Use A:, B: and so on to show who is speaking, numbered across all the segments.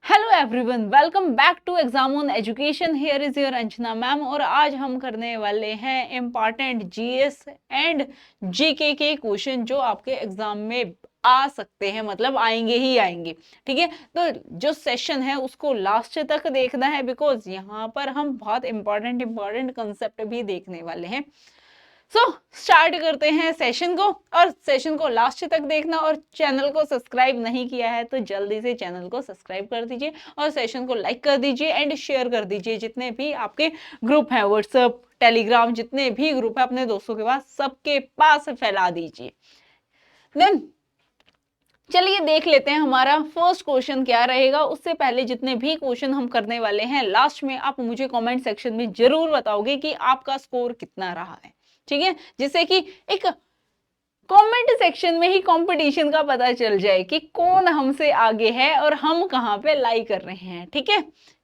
A: Hello everyone, welcome back to exam on education. Here is your Anjana ma'am और आज हम करने वाले हैं इम्पॉर्टेंट जीएस एंड जीके के क्वेश्चन जो आपके एग्जाम में आ सकते हैं, मतलब आएंगे ही आएंगे। ठीक है, तो जो सेशन है उसको लास्ट तक देखना है बिकॉज यहाँ पर हम बहुत इंपॉर्टेंट कंसेप्ट भी देखने वाले हैं। स्टार्ट करते हैं सेशन को, और सेशन को लास्ट तक देखना, और चैनल को सब्सक्राइब नहीं किया है तो जल्दी से चैनल को सब्सक्राइब कर दीजिए और सेशन को लाइक कर दीजिए एंड शेयर कर दीजिए। जितने भी आपके ग्रुप हैं, व्हाट्सएप, टेलीग्राम, जितने भी ग्रुप है अपने दोस्तों के पास सबके पास फैला दीजिए। देन चलिए देख लेते हैं हमारा फर्स्ट क्वेश्चन क्या रहेगा। उससे पहले जितने भी क्वेश्चन हम करने वाले हैं लास्ट में आप मुझे कमेंट सेक्शन में जरूर बताओगे कि आपका स्कोर कितना रहा है। ठीक है, जिससे कि एक कमेंट सेक्शन में ही कंपटीशन का पता चल जाए कि कौन हमसे आगे है और हम कहां पे लाई कर रहे हैं। ठीक है,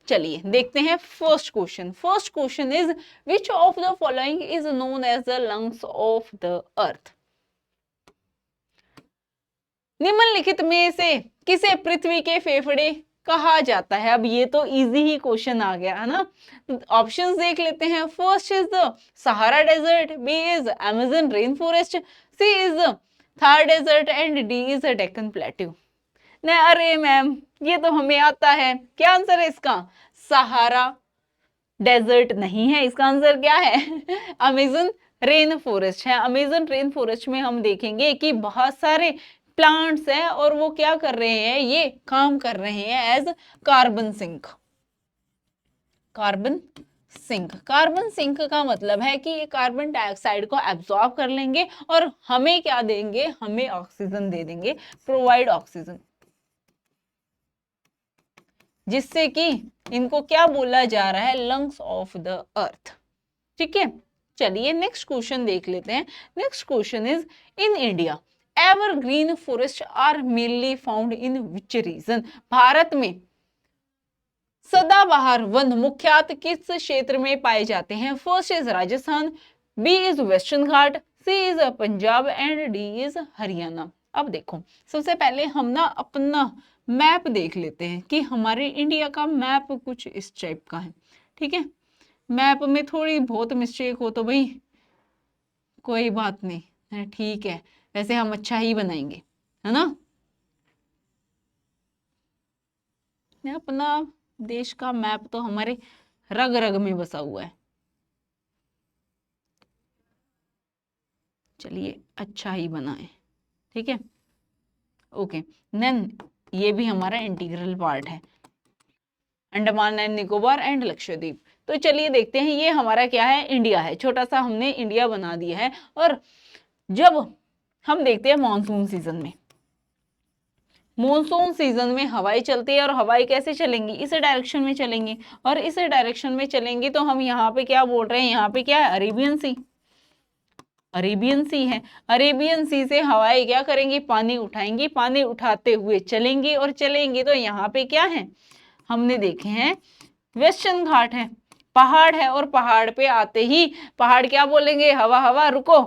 A: चलिए देखते हैं first question. First question is which of the following is known as the lungs of the earth. निम्नलिखित में से किसे पृथ्वी के फेफड़े कहा जाता है। अब ये तो इजी ही क्वेश्चन आ गया है ना। ऑप्शंस देख लेते हैं। First is the Sahara desert, B is Amazon rain forest, C is Thar desert and D is Deccan plateau. नहीं, अरे मैम ये तो हमें आता है। क्या आंसर है इसका? सहारा डेजर्ट नहीं है, इसका आंसर क्या है? अमेजन रेन फॉरेस्ट है। अमेजन रेन फॉरेस्ट में हम देखेंगे कि बहुत सारे प्लांट्स हैं और वो क्या कर रहे हैं, ये काम कर रहे हैं as carbon sink. Carbon sink, carbon sink का मतलब है कि ये कार्बन डाइऑक्साइड को एब्जॉर्ब कर लेंगे और हमें क्या देंगे, हमें ऑक्सीजन दे देंगे, प्रोवाइड ऑक्सीजन, जिससे कि इनको क्या बोला जा रहा है, लंग्स ऑफ द अर्थ। ठीक है, चलिए नेक्स्ट क्वेश्चन देख लेते हैं। Next question is in India evergreen forest are mainly found in which region. भारत में सदाबहार वन मुख्यतः किस क्षेत्र में पाए जाते हैं? First is Rajasthan, B is western Ghat, C is Punjab and D is Haryana. अब देखो, सबसे पहले हम ना अपना मैप देख लेते हैं कि हमारे इंडिया का मैप कुछ इस टाइप का है। ठीक है, मैप में थोड़ी बहुत मिस्टेक हो तो भाई कोई बात नहीं, ठीक है, वैसे हम अच्छा ही बनाएंगे, है ना। अपना देश का मैप तो हमारे रग रग में बसा हुआ है। चलिए अच्छा ही बनाए, ठीक है, ओके। देन ये भी हमारा इंटीग्रल पार्ट है, अंडमान एंड निकोबार एंड लक्षद्वीप। तो चलिए देखते हैं, ये हमारा क्या है, इंडिया है। छोटा सा हमने इंडिया बना दिया है। और जब हम देखते हैं मॉनसून सीजन में, मॉनसून सीजन में हवाएं चलती है और हवाएं कैसे चलेंगी, इस डायरेक्शन में चलेंगी, और इस डायरेक्शन में चलेंगी तो हम यहाँ पे क्या बोल रहे हैं, यहाँ पे क्या है, अरेबियन सी, अरेबियन सी है। अरेबियन सी से हवाएं क्या करेंगी, पानी उठाएंगी, पानी उठाते हुए चलेंगी और चलेंगी तो यहाँ पे क्या है, हमने देखे हैं वेस्टर्न घाट है, पहाड़ है, और पहाड़ पे आते ही पहाड़ क्या बोलेंगे, हवा हवा रुको,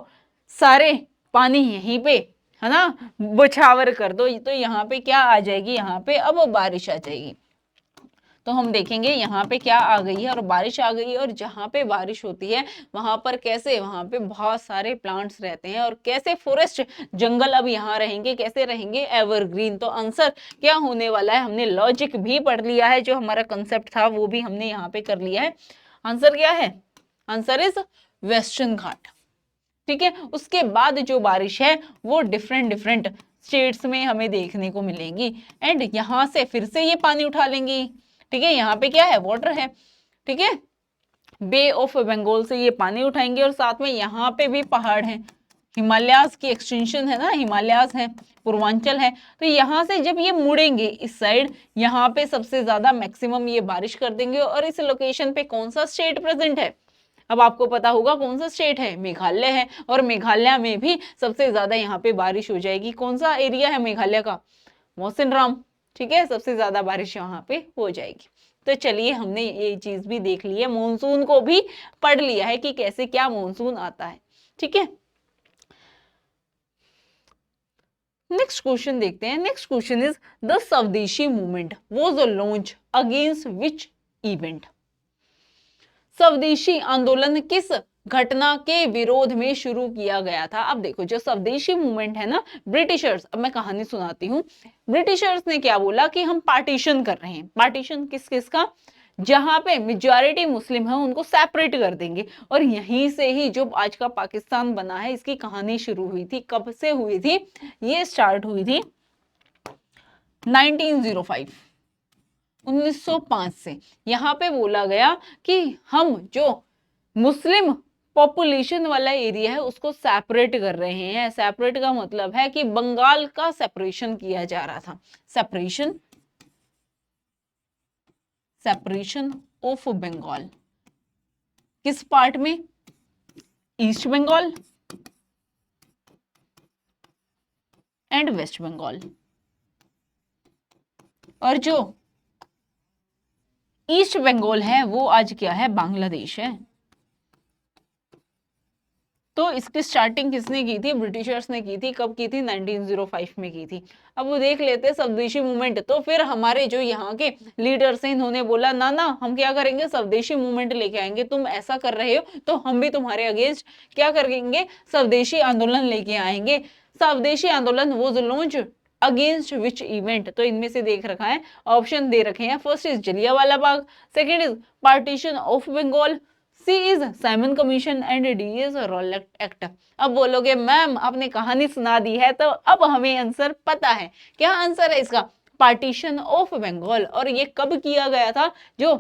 A: सारे पानी यहीं पे, है ना, बछावर कर दो। तो यहाँ पे क्या आ जाएगी, यहाँ पे अब बारिश आ जाएगी। तो हम देखेंगे यहाँ पे क्या आ गई है, और बारिश आ गई है। और जहाँ पे बारिश होती है वहां पर कैसे, वहां पे बहुत सारे प्लांट्स रहते हैं, और कैसे फॉरेस्ट, जंगल अब यहाँ रहेंगे, कैसे रहेंगे, एवरग्रीन। तो आंसर क्या होने वाला है, हमने लॉजिक भी पढ़ लिया है, जो हमारा कंसेप्ट था वो भी हमने यहाँ पे कर लिया है। आंसर क्या है, आंसर इज वेस्टर्न घाट। ठीक है, उसके बाद जो बारिश है वो डिफरेंट स्टेट्स में हमें देखने को मिलेगी, एंड यहाँ से फिर से ये पानी उठा लेंगी। ठीक है, यहाँ पे क्या है, वाटर है। ठीक है, बे ऑफ बंगाल से ये पानी उठाएंगे, और साथ में यहाँ पे भी पहाड़ है, हिमालयाज की एक्सटेंशन है ना, हिमालयाज है, पूर्वांचल है। तो यहाँ से जब ये मुड़ेंगे इस साइड, यहाँ पे सबसे ज्यादा मैक्सिमम ये बारिश कर देंगे। और इस लोकेशन पे कौन सा स्टेट प्रेजेंट है, अब आपको पता होगा कौन सा स्टेट है, मेघालय है। और मेघालय में भी सबसे ज्यादा यहाँ पे बारिश हो जाएगी। कौन सा एरिया है मेघालय का, मौसिनराम। ठीक है, सबसे ज्यादा बारिश यहाँ पे हो जाएगी। तो चलिए हमने ये चीज भी देख ली है, मॉनसून को भी पढ़ लिया है कि कैसे क्या मॉनसून आता है। ठीक है, नेक्स्ट क्वेश्चन देखते हैं। नेक्स्ट क्वेश्चन इज द स्वदेशी movement was launch against which event. स्वदेशी आंदोलन किस घटना के विरोध में शुरू किया गया था। अब देखो जो स्वदेशी मूवमेंट है ना, ब्रिटिशर्स, अब मैं कहानी सुनाती हूँ। ब्रिटिशर्स ने क्या बोला कि हम पार्टीशन कर रहे हैं। पार्टीशन किस किस का, जहां पे मेजॉरिटी मुस्लिम है उनको सेपरेट कर देंगे। और यहीं से ही जो आज का पाकिस्तान बना है इसकी कहानी शुरू हुई थी। कब से हुई थी, ये स्टार्ट हुई थी 1905 1905 से। यहां पे बोला गया कि हम जो मुस्लिम पॉपुलेशन वाला एरिया है उसको सेपरेट कर रहे हैं। सेपरेट का मतलब है कि बंगाल का सेपरेशन किया जा रहा था। सेपरेशन ऑफ बंगाल किस पार्ट में, east Bengal and west Bengal. और जो ईस्ट बंगाल है वो आज क्या है, बांग्लादेश है। तो इसकी स्टार्टिंग किसने की थी, ब्रिटिशर्स ने की थी। कब की थी, 1905 में की थी। अब वो देख लेते हैं स्वदेशी मूवमेंट। तो फिर हमारे जो यहाँ के लीडर्स हैं इन्होंने बोला ना ना हम क्या करेंगे, स्वदेशी मूवमेंट लेके आएंगे। तुम ऐसा कर रहे हो तो हम भी तुम्हारे अगेंस्ट क्या करेंगे, स्वदेशी आंदोलन लेके आएंगे। स्वदेशी आंदोलन वो लॉन्च अगेंस्ट विच इवेंट। तो इनमें से देख रखा है, ऑप्शन दे रखे हैं। First is Jallianwala Bagh, second is partition of Bengal, C is Simon commission and D is Rowlatt act. अब बोलोगे मैम आपने कहानी सुना दी है तो अब हमें आंसर पता है। क्या आंसर है इसका, पार्टीशन ऑफ बंगाल। और ये कब किया गया था, जो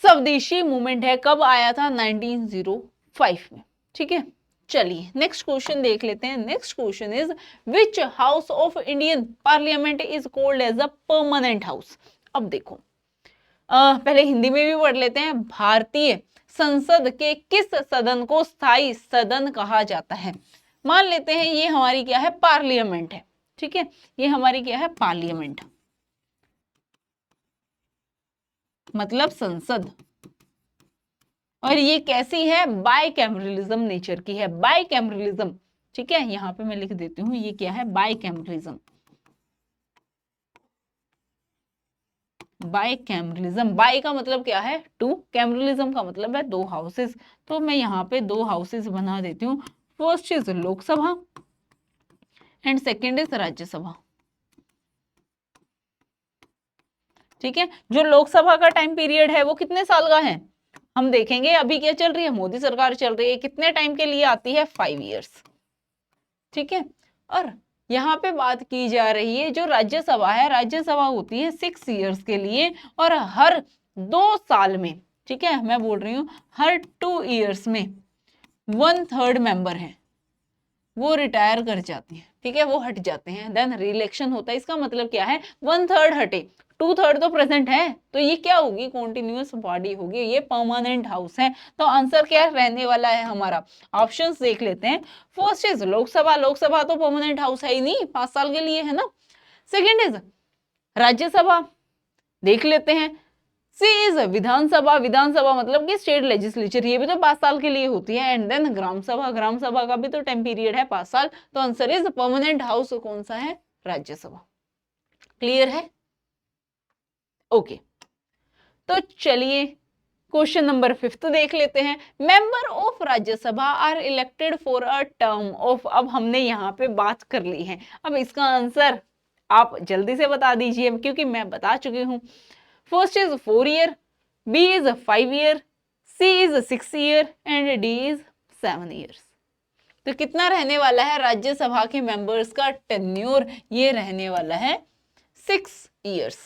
A: स्वदेशी मूवमेंट है कब आया था, 1905 में। ठीक है, चलिए नेक्स्ट क्वेश्चन देख लेते हैं। Next question is which house of Indian parliament is called as a permanent house. अब देखो पहले हिंदी में भी पढ़ लेते हैं। भारतीय संसद के किस सदन को स्थायी सदन कहा जाता है। मान लेते हैं ये हमारी क्या है, पार्लियामेंट है। ठीक है, ये हमारी क्या है, पार्लियामेंट मतलब संसद। और ये कैसी है, बाइकैमरलिज्म नेचर की है, बाइकैमरलिज्म। ठीक है, यहां पे मैं लिख देती हूं ये क्या है, बाइकैमरलिज्म। बाइकैमरलिज्म, बाई का मतलब क्या है, टू, कैमरलिज्म का मतलब है दो हाउसेस। तो मैं यहाँ पे दो हाउसेस बना देती हूँ। First is Lok Sabha and second is Rajya Sabha. ठीक है, जो लोकसभा का टाइम पीरियड है वो कितने साल का है, हम देखेंगे। अभी क्या चल रही है, मोदी सरकार चल रही है, कितने टाइम के लिए आती है, 5 इयर्स। ठीक है, और यहाँ पे बात की जा रही है जो राज्यसभा है, राज्यसभा होती है 6 इयर्स के लिए और हर 2 साल में, ठीक है मैं बोल रही हूँ हर 2 इयर्स में 1/3 मेंबर है वो रिटायर कर जाते हैं। ठीक है, वो हट जाते हैं, देन री-इलेक्शन होता है। इसका मतलब क्या है, 1/3 हटे, 2/3 तो प्रेजेंट है, तो ये क्या होगी, कॉन्टिन्यूअस बॉडी होगी, ये परमानेंट हाउस है। तो आंसर क्या रहने वाला है हमारा, ऑप्शंस देख लेते हैं। फर्स्ट इज लोकसभा, लोकसभा तो परमानेंट हाउस है ही नहीं, 5 साल के लिए है ना। सेकेंड इज राज्यसभा, देख लेते हैं। सी इज विधानसभा, विधानसभा मतलब कि स्टेट लेजिस्लेचर, ये भी तो 5 साल के लिए होती है। एंड देन ग्राम सभा, ग्राम सभा का भी तो टाइम पीरियड है 5 साल। तो आंसर इज परमानेंट हाउस कौन सा है, राज्यसभा। क्लियर है, ओके। तो चलिए क्वेश्चन नंबर 5 देख लेते हैं। Member of Rajya Sabha are elected for a term of. अब हमने यहाँ पे बात कर ली है, अब इसका आंसर आप जल्दी से बता दीजिए क्योंकि मैं बता चुकी हूँ। First is 4 year, B is 5 year, C is 6 year and D is 7 years. तो कितना रहने वाला है राज्यसभा के मेंबर्स का टेन्योर, ये रहने वाला है 6 ईयर्स।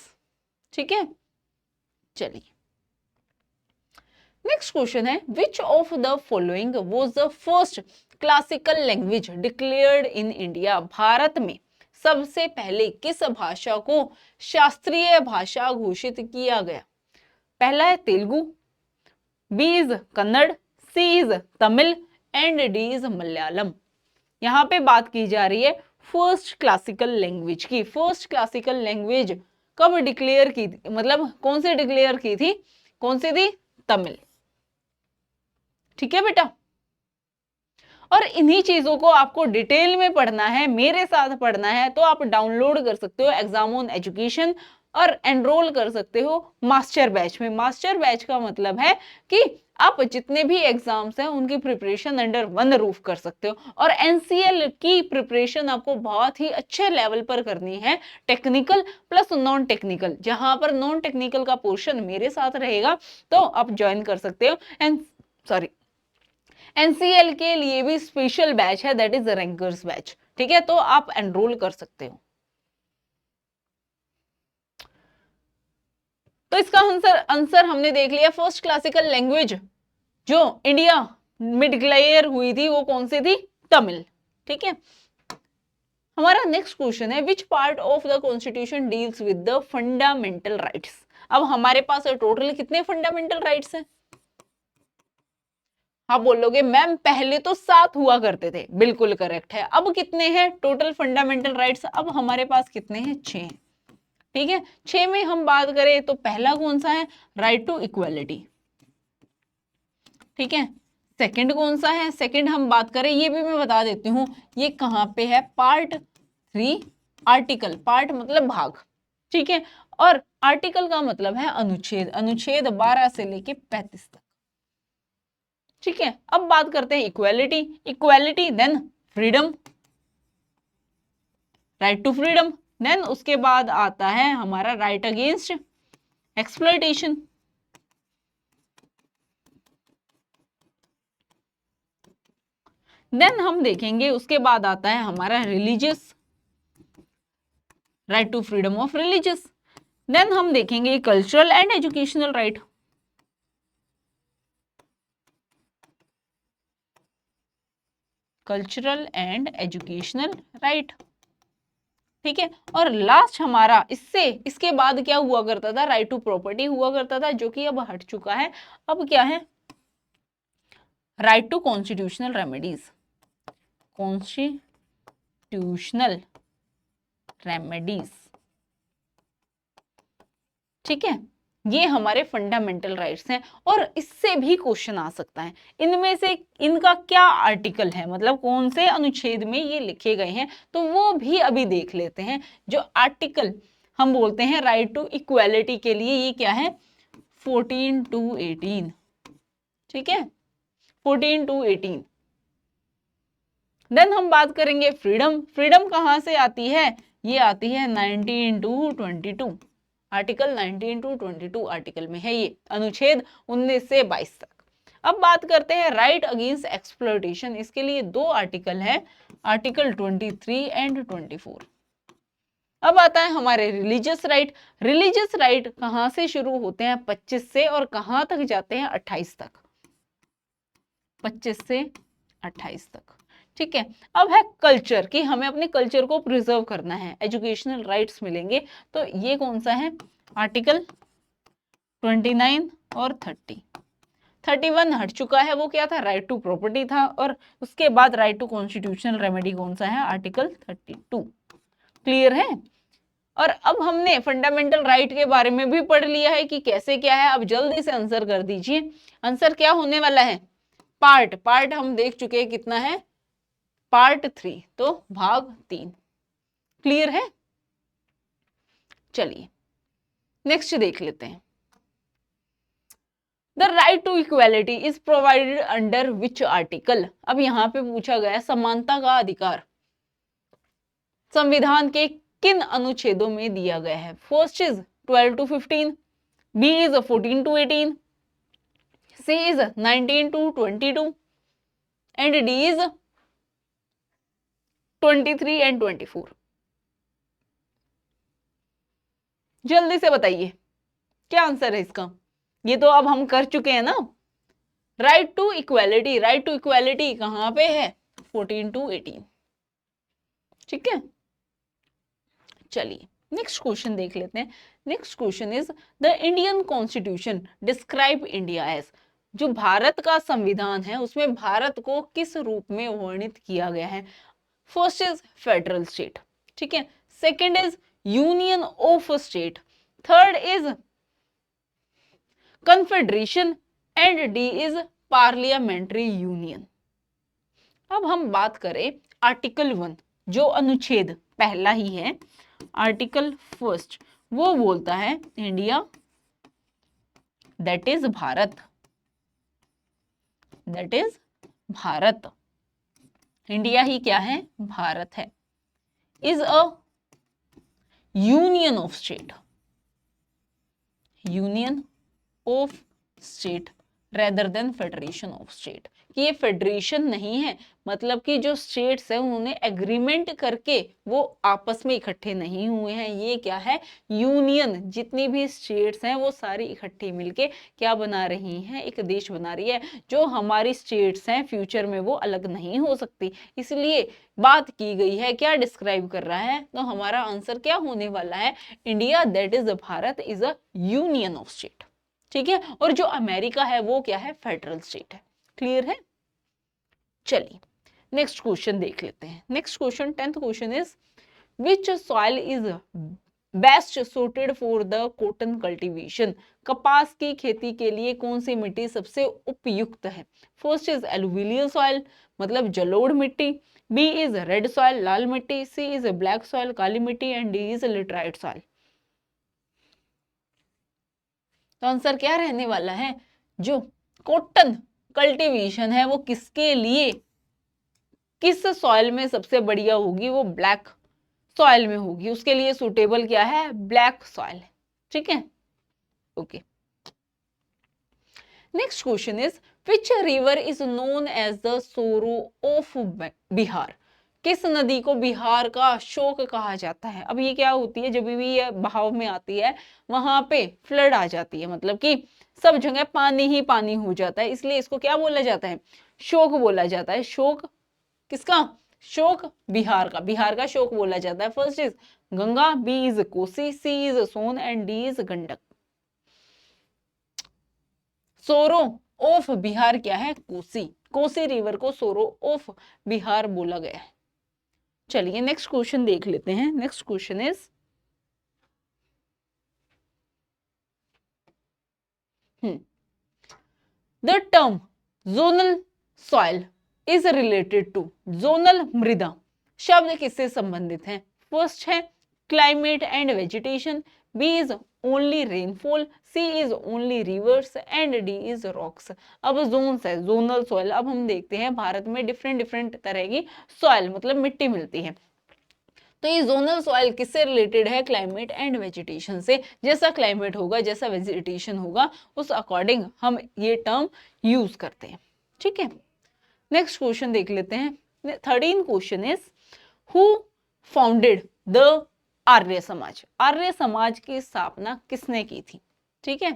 A: ठीक है, चलिए नेक्स्ट क्वेश्चन है विच of the following was the first classical language declared in India. Bharat में सबसे पहले किस भाषा को शास्त्रीय भाषा घोषित किया गया। पहला है Telugu, B is Kannada, C is Tamil and D is Malayalam. यहाँ पे बात की जा रही है फर्स्ट क्लासिकल लैंग्वेज की। फर्स्ट क्लासिकल लैंग्वेज कब डिक्लेयर की थी, मतलब कौन सी डिक्लेयर की थी, कौन सी थी, तमिल। ठीक है बेटा, और इन्हीं चीजों को आपको डिटेल में पढ़ना है, मेरे साथ पढ़ना है, तो आप डाउनलोड कर सकते हो एग्जाम ऑन एजुकेशन और एनरोल कर सकते हो मास्टर बैच में। मास्टर बैच का मतलब है कि आप जितने भी एग्जाम्स हैं उनकी प्रिपरेशन अंडर वन रूफ कर सकते हो। और एनसीएल की प्रिपरेशन आपको बहुत ही अच्छे लेवल पर करनी है, टेक्निकल प्लस नॉन टेक्निकल। जहां पर नॉन टेक्निकल का पोर्शन मेरे साथ रहेगा तो आप ज्वाइन कर सकते हो। एंड सॉरी, एनसीएल के लिए भी स्पेशल बैच है, दैट इज रैंकर्स बैच। ठीक है, तो आप एनरोल कर सकते हो। तो इसका आंसर हमने देख लिया। फर्स्ट क्लासिकल लैंग्वेज जो इंडिया मिड डिक्लेयर हुई थी वो कौन सी थी? तमिल। ठीक है, हमारा नेक्स्ट क्वेश्चन है विच part of the constitution deals with the fundamental rights. अब हमारे पास टोटल कितने फंडामेंटल राइट्स हैं? आप बोलोगे मैम पहले तो 7 हुआ करते थे, बिल्कुल करेक्ट है। अब कितने हैं टोटल फंडामेंटल राइट्स? अब हमारे पास कितने हैं? 6। ठीक है, 6 में हम बात करें तो पहला कौन सा है? Right to equality. ठीक है, सेकंड कौन सा है? सेकंड हम बात करें, ये भी मैं बता देती हूँ, ये कहाँ पे है? Part 3 article. पार्ट मतलब भाग। ठीक है, और आर्टिकल का मतलब है अनुच्छेद। अनुच्छेद 12 से लेके 35 तक। ठीक है, अब बात करते हैं equality. Equality then freedom, right to freedom. Then उसके बाद आता है हमारा राइट अगेंस्ट एक्सप्लॉयटेशन। देन हम देखेंगे उसके बाद आता है हमारा religious, right to freedom of religious. Then हम देखेंगे cultural and educational right. Cultural and educational right. ठीक है, और लास्ट हमारा इसके बाद क्या हुआ करता था? राइट टू प्रॉपर्टी हुआ करता था, जो कि अब हट चुका है। अब क्या है? Right to constitutional remedies. Constitutional remedies. ठीक है, ये हमारे फंडामेंटल राइट्स हैं। और इससे भी क्वेश्चन आ सकता है, इनमें से इनका क्या आर्टिकल है, मतलब कौन से अनुच्छेद में ये लिखे गए हैं, तो वो भी अभी देख लेते हैं। जो आर्टिकल हम बोलते हैं राइट टू इक्वालिटी के लिए, ये क्या है? 14 to 18। ठीक है, 14 to 18। देन हम बात करेंगे फ्रीडम। फ्रीडम कहां से आती है? ये आती है 19 to 22। आर्टिकल 19 to 22 आर्टिकल में है ये, अनुच्छेद 19 से 22 तक। अब बात करते हैं राइट अगेंस्ट एक्सप्लॉयटेशन। इसके लिए 2 आर्टिकल है, आर्टिकल 23 एंड 24। अब आता है हमारे रिलीजियस राइट। रिलीजियस राइट कहां से शुरू होते हैं? 25 से, और कहां तक जाते हैं? 28 तक। 25 से 28 तक। ठीक है, अब है कल्चर, कि हमें अपने कल्चर को प्रिजर्व करना है, एजुकेशनल राइट्स मिलेंगे। तो ये कौन सा है? आर्टिकल 29 और 30। 31 हट चुका है, वो क्या था? राइट टू प्रॉपर्टी था। और उसके बाद राइट टू कॉन्स्टिट्यूशनल रेमेडी कौन सा है? आर्टिकल 32। क्लियर है? और अब हमने फंडामेंटल राइट के बारे में भी पढ़ लिया है कि कैसे क्या है। अब जल्दी से आंसर कर दीजिए। आंसर क्या होने वाला है? पार्ट हम देख चुके हैं, कितना है? पार्ट 3, तो भाग 3। क्लियर है? चलिए नेक्स्ट देख लेते हैं। The right to equality is provided under which article. अब यहां पे पूछा गया समानता का अधिकार संविधान के किन अनुच्छेदों में दिया गया है? First is 12 to 15, B is 14 to 18, C is 19 to 22 and D is 23 and 24। जल्दी से बताइए क्या आंसर है इसका। ये तो अब हम कर चुके हैं ना। Right to equality, right to equality कहां पे है? 14 to 18। ठीक है, चलिए नेक्स्ट क्वेश्चन देख लेते हैं। Next question is the Indian constitution describe India as. जो भारत का संविधान है उसमें भारत को किस रूप में वर्णित किया गया है? First is federal state. ठीक है, second is union of state, third is confederation and D is parliamentary union. अब हम बात करें आर्टिकल 1, जो अनुच्छेद पहला ही है, आर्टिकल फर्स्ट, वो बोलता है India that is Bharat, that is Bharat, India ही क्या है, भारत है, is a union of state, union of state rather than federation of state, कि ये फेडरेशन नहीं है, मतलब कि जो स्टेट्स है उन्होंने एग्रीमेंट करके वो आपस में इकट्ठे नहीं हुए हैं, ये क्या है, यूनियन, जितनी भी स्टेट्स हैं वो सारी इकट्ठी मिलके क्या बना रही हैं, एक देश बना रही है। जो हमारी स्टेट्स हैं फ्यूचर में वो अलग नहीं हो सकती, इसलिए बात की गई है, क्या डिस्क्राइब कर रहा है, तो हमारा आंसर क्या होने वाला है, India that is Bharat is a union of state, ठीक है। और जो अमेरिका है वो क्या है, फेडरल स्टेट है। क्लियर है। चलिए नेक्स्ट क्वेश्चन देख लेते हैं। Next question 10th question is which soil is best suited for the cotton cultivation, कपास की खेती के लिए कौन सी मिट्टी सबसे उपयुक्त है। फर्स्ट इज एलुवियल सॉइल, मतलब जलोढ़ मिट्टी, बी इज रेड सॉइल, लाल मिट्टी, सी इज ब्लैक सॉइल, काली मिट्टी, एंड डी इज लिटराइट सॉइल। तो आंसर क्या रहने वाला है, जो कॉटन कल्टीवेशन है वो किसके लिए, किस सॉइल में सबसे बढ़िया होगी, वो ब्लैक सॉइल में होगी, उसके लिए सुटेबल क्या है, ब्लैक सॉइल, ठीक है। Okay, next question is which river is known as the sorrow of Bihar, किस नदी को बिहार का शोक कहा जाता है। अब ये क्या होती है, जब भी ये बहाव में आती है वहां पे फ्लड आ जाती है, मतलब कि सब जगह पानी ही पानी हो जाता है, इसलिए इसको क्या बोला जाता है, शोक बोला जाता है। शोक किसका, शोक बिहार का, बिहार का शोक बोला जाता है। First is Ganga, B is Kosi, C is Son, and D is Gandak. Sorrow of Bihar क्या है, कोसी, कोसी रिवर को सोरो ऑफ बिहार बोला गया है। चलिए नेक्स्ट क्वेश्चन देख लेते हैं। Next question is the term zonal soil is related to, जोनल मृदा शब्द किससे संबंधित है। फर्स्ट है climate and vegetation, B is only rainfall, C is only rivers, and D is rocks. अब जोन्स है, जोनल सॉइल, अब हम देखते हैं भारत में डिफरेंट डिफरेंट तरह की सॉइल मतलब मिट्टी मिलती है, तो ये जोनल सॉइल किससे रिलेटेड है, क्लाइमेट एंड वेजिटेशन से। जैसा क्लाइमेट होगा, जैसा वेजिटेशन होगा, उस अकॉर्डिंग हम ये टर्म यूज करते हैं, ठीक है। नेक्स्ट क्वेश्चन देख लेते हैं। 13 question is who founded the Arya Samaj, Arya समाज की स्थापना किसने की थी, ठीक है।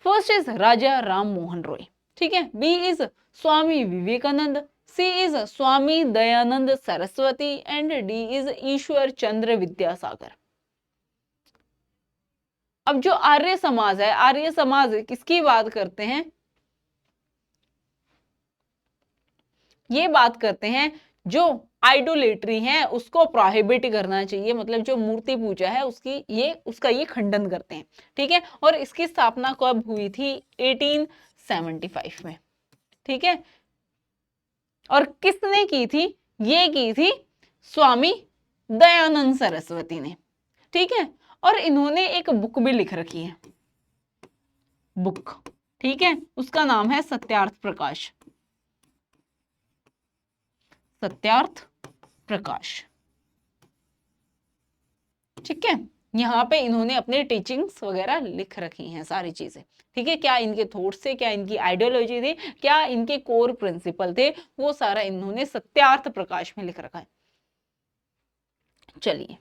A: फर्स्ट इज राजा राम मोहन रॉय, ठीक है, B is Swami Vivekananda, C is Swami Dayanand Saraswati, and D is Ishwar Chandra Vidyasagar. अब जो आर्य समाज है, आर्य समाज किसकी बात करते हैं, ये बात करते हैं जो आइडोलेट्री है उसको प्रोहिबिट करना चाहिए, मतलब जो मूर्ति पूजा है उसका ये खंडन करते हैं, ठीक है। और इसकी स्थापना कब हुई थी, 1875 में, ठीक है। और किसने की थी, ये की थी स्वामी दयानंद सरस्वती ने, ठीक है। और इन्होंने एक बुक भी लिख रखी है, बुक, ठीक है, उसका नाम है सत्यार्थ प्रकाश, सत्यार्थ प्रकाश, ठीक है। यहाँ पे इन्होंने अपने टीचिंग्स वगैरह लिख रखी हैं सारी चीजें, ठीक है। क्या इनके थॉट्स थे, क्या इनकी आइडियोलॉजी थी, क्या इनके कोर प्रिंसिपल थे, वो सारा इन्होंने सत्यार्थ प्रकाश में लिख रखा है। चलिए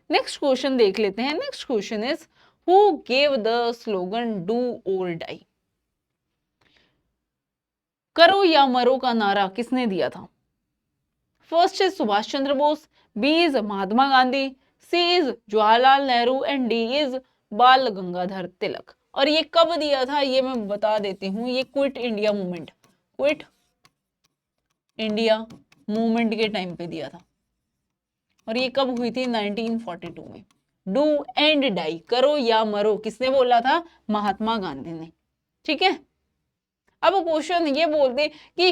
A: नेक्स्ट क्वेश्चन देख लेते हैं। Next question is who gave the slogan do or die, करो या मरो का नारा किसने दिया था। First is Subhash Chandra Bose, B is Mahatma Gandhi, C is Jawaharlal Nehru, and D is Bal Gangadhar तिलक। और ये कब दिया था ये मैं बता देती हूँ, ये quit India movement, quit India movement के टाइम पे दिया था। और ये कब हुई थी, 1942 में। डू एंड डाई, करो या मरो, किसने बोला था, महात्मा गांधी ने, ठीक है। अब क्वेश्चन ये बोलते कि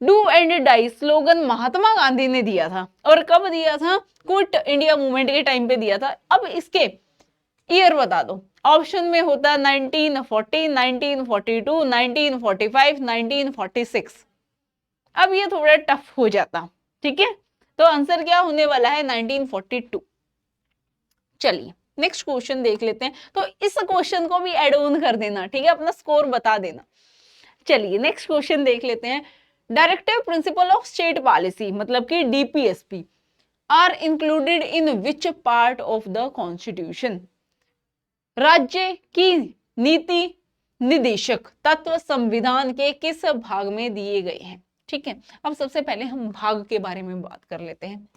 A: do and die slogan Mahatma Gandhi ने दिया था, और कब दिया था? क्विट इंडिया मूवमेंट के टाइम पे दिया था। अब इसके ईयर बता दो। ऑप्शन में होता 1940, 1942, 1945, 1946। अब ये थोड़ा टफ हो जाता, ठीक है, तो आंसर क्या होने वाला है? 1942। चलिए नेक्स्ट क्वेश्चन देख लेते हैं। तो इस क्वेश्चन को भी एड ऑन कर देना, ठीक है, अपना स्कोर बता देना। चलिए नेक्स्ट क्वेश्चन देख लेते हैं। Directive principle of state policy मतलब कि DPSP are included in which part of the constitution? राज्य की नीति निदेशक तत्व संविधान के किस भाग में दिए गए हैं? ठीक है, अब सबसे पहले हम भाग के बारे में बात कर लेते हैं।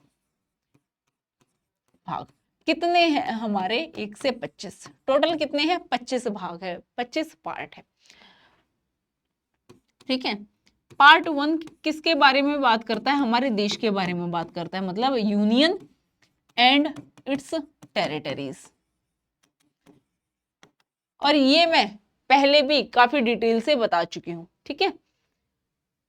A: भाग कितने हैं हमारे? 1 से 25, टोटल कितने हैं? 25 भाग है, 25 पार्ट है, ठीक है। पार्ट 1 किसके बारे में बात करता है? हमारे देश के बारे में बात करता है, मतलब यूनियन एंड इट्स टेरिटरीज। और ये मैं पहले भी काफी डिटेल से बता चुकी हूं, ठीक है।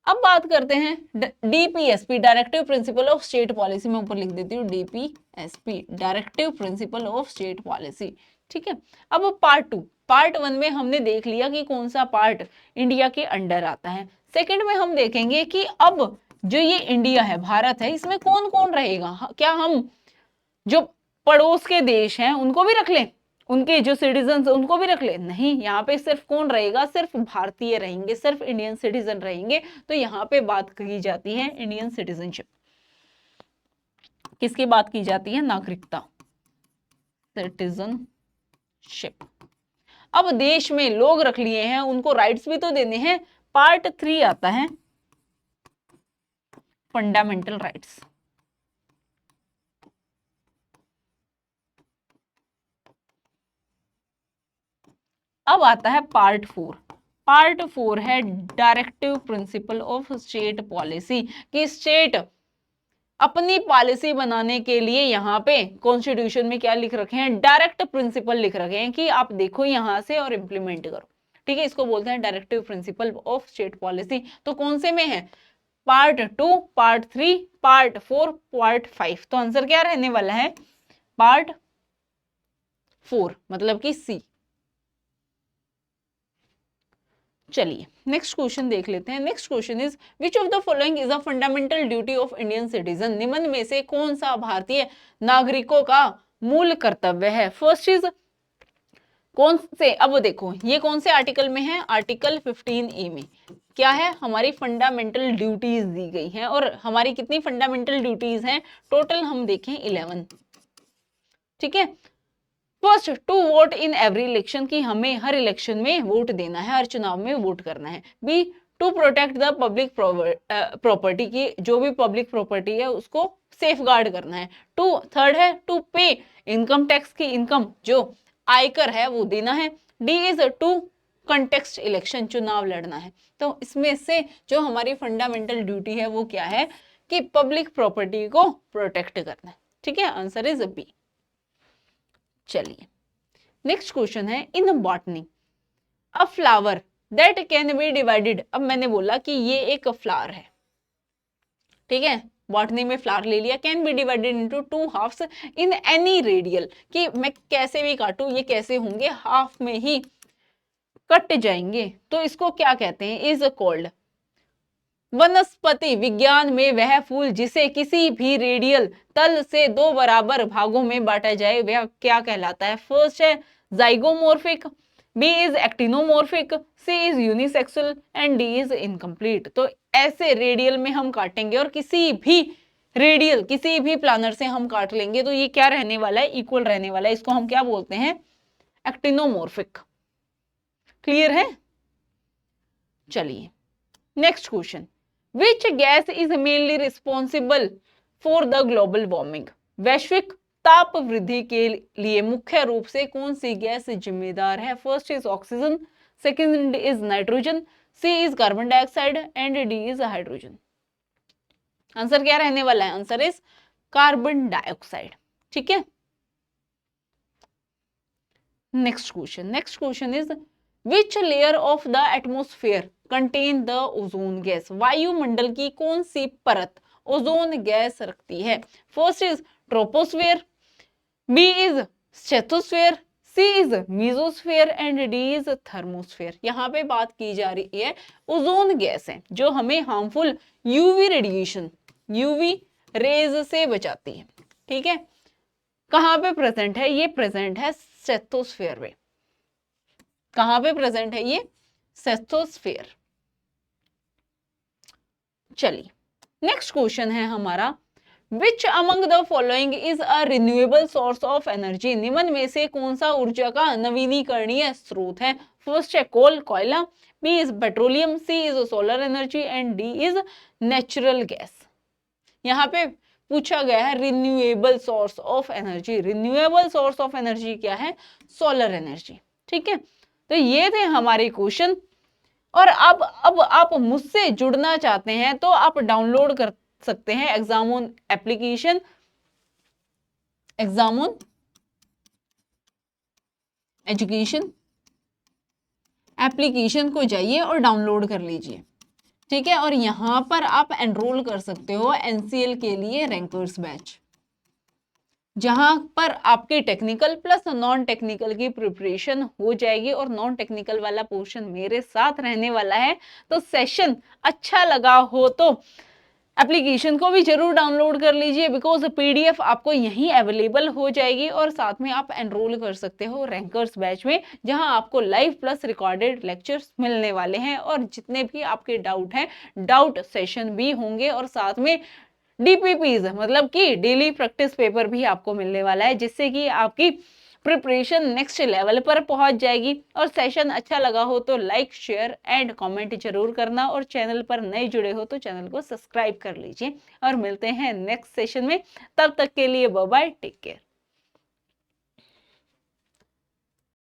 A: अब बात करते हैं DPSP, directive principle of state policy. मैं ऊपर लिख देती हूँ DPSP, directive principle of state policy, ठीक है। अब पार्ट 2, पार्ट 1 में हमने देख लिया कि कौन सा पार्ट इंडिया के अंडर आता है। सेकंड में हम देखेंगे कि अब जो ये इंडिया है, भारत है, इसमें कौन कौन रहेगा। क्या हम जो पड़ोस के देश हैं उनको भी रख लें, उनके जो सिटीजन उनको भी रख ले? नहीं, यहाँ पे सिर्फ कौन रहेगा? सिर्फ भारतीय रहेंगे, सिर्फ इंडियन सिटीजन रहेंगे। तो यहाँ पे बात की जाती है इंडियन सिटीजनशिप। किसकी बात की जाती है? नागरिकता, सिटीजनशिप। अब देश में लोग रख लिए हैं, उनको राइट्स भी तो देने हैं। पार्ट 3 आता है फंडामेंटल राइट्स। अब आता है पार्ट 4। पार्ट 4 है directive principle of state policy, कि स्टेट अपनी पॉलिसी बनाने के लिए यहाँ पे कॉन्स्टिट्यूशन में क्या लिख रखे हैं? डायरेक्ट प्रिंसिपल लिख रखे हैं कि आप देखो यहाँ से और इंप्लीमेंट करो, ठीक है। इसको बोलते हैं directive principle of state policy. तो कौन से में है? Part 2, part 3, part 4, part 5। तो आंसर क्या रहने वाला है? पार्ट 4, मतलब कि सी। चलिए नेक्स्ट क्वेश्चन देख लेते हैं। Next question is which of the following is a fundamental duty of Indian citizen? निम्न में से कौन सा भारतीय नागरिकों का मूल कर्तव्य है? फर्स्ट इज कौन से? अब देखो ये कौन से आर्टिकल में है? आर्टिकल 15A में क्या है? हमारी फंडामेंटल ड्यूटीज दी गई हैं। और हमारी कितनी फंडामेंटल ड्यूटीज हैं? टोटल हम देखें 11, ठीक है। First, to vote in every election, की हमें हर इलेक्शन में वोट देना है, हर चुनाव में वोट करना है। B, to protect the public property, की जो भी पब्लिक प्रॉपर्टी है उसको सेफ गार्ड करना है। थर्ड है टू पे इनकम टैक्स, की इनकम जो आयकर है वो देना है। D is to contest election, चुनाव लड़ना है। तो इसमें से जो हमारी फंडामेंटल ड्यूटी है वो क्या है? कि पब्लिक प्रॉपर्टी को प्रोटेक्ट करना है, ठीक है। Answer is B. चलिए नेक्स्ट क्वेश्चन है in botany a flower that can be divided. अब मैंने बोला कि ये एक फ्लावर है, ठीक है, बॉटनी में फ्लावर ले लिया। Can be divided into 2 halves in any radial, कि मैं कैसे भी काटूं ये कैसे होंगे? हाफ में ही कट जाएंगे। तो इसको क्या कहते हैं? Is called. वनस्पति विज्ञान में वह फूल जिसे किसी भी रेडियल तल से 2 बराबर भागों में बांटा जाए वह क्या कहलाता है? फर्स्ट है zygomorphic, B is actinomorphic, C is unisexual and D is incomplete. तो ऐसे रेडियल में हम काटेंगे और किसी भी रेडियल किसी भी प्लानर से हम काट लेंगे तो ये क्या रहने वाला है? इक्वल रहने वाला है। इसको हम क्या बोलते हैं? एक्टिनोमॉर्फिक। क्लियर है? चलिए next question, Which gas is mainly responsible for the global warming? वैश्विक ताप वृद्धि के लिए मुख्य रूप से कौन सी गैस जिम्मेदार है? First is oxygen, second is nitrogen, C is carbon dioxide and D is hydrogen. Answer क्या रहने वाला है? आंसर इज कार्बन डाइऑक्साइड, ठीक है। Next question is which layer of the atmosphere, contain the ozone gas? वायुमंडल की कौन सी परत ओजोन गैस रखती है? First is troposphere, B is stratosphere, C is mesosphere and D is thermosphere. यहाँ पे बात की जा रही है ओजोन गैस है जो हमें harmful UV radiation, UV rays से बचाती है। ठीक है, कहाँ पे प्रेजेंट है? ये प्रेजेंट है स्ट्रेटोस्फेयर में। कहाँ पे प्रेजेंट है ये? स्ट्रेटोस्फेयर। चलिए नेक्स्ट क्वेश्चन है हमारा, which among the following is a renewable source of energy? निम्न में से कौन सा ऊर्जा का नवीनीकरणीय स्रोत है? फर्स्ट है कोल, कोयला, B is petroleum, C is solar energy and D is natural gas. यहाँ पे पूछा गया है renewable source of energy. Renewable source of energy क्या है? Solar energy. ठीक है, तो ये थे हमारे क्वेश्चन। और अब आप मुझसे जुड़ना चाहते हैं तो आप डाउनलोड कर सकते हैं एग्जामोन एप्लीकेशन, एग्जामोन एजुकेशन एप्लीकेशन को जाइए और डाउनलोड कर लीजिए। ठीक है, और यहां पर आप एनरोल कर सकते हो एनसीएल के लिए रैंकर्स बैच, जहां पर आपके टेक्निकल प्लस नॉन टेक्निकल की प्रिपरेशन हो जाएगी और नॉन टेक्निकल वाला पोर्शन मेरे साथ रहने वाला है। तो सेशन अच्छा लगा हो तो एप्लीकेशन को भी जरूर डाउनलोड कर लीजिए, बिकॉज पीडीएफ आपको यहीं अवेलेबल हो जाएगी और साथ में आप एनरोल कर सकते हो रैंकर्स बैच में, जहां आपको लाइव प्लस रिकॉर्डेड लेक्चर्स मिलने वाले हैं और जितने भी आपके डाउट हैं डाउट सेशन भी होंगे और साथ में डीपीपीज मतलब कि डेली प्रैक्टिस पेपर भी आपको मिलने वाला है, जिससे कि आपकी प्रिपरेशन नेक्स्ट लेवल पर पहुंच जाएगी। और सेशन अच्छा लगा हो तो लाइक शेयर एंड कमेंट जरूर करना, और चैनल पर नए जुड़े हो तो चैनल को सब्सक्राइब कर लीजिए। और मिलते हैं नेक्स्ट सेशन में, तब तक के लिए बाय बाय, टेक केयर।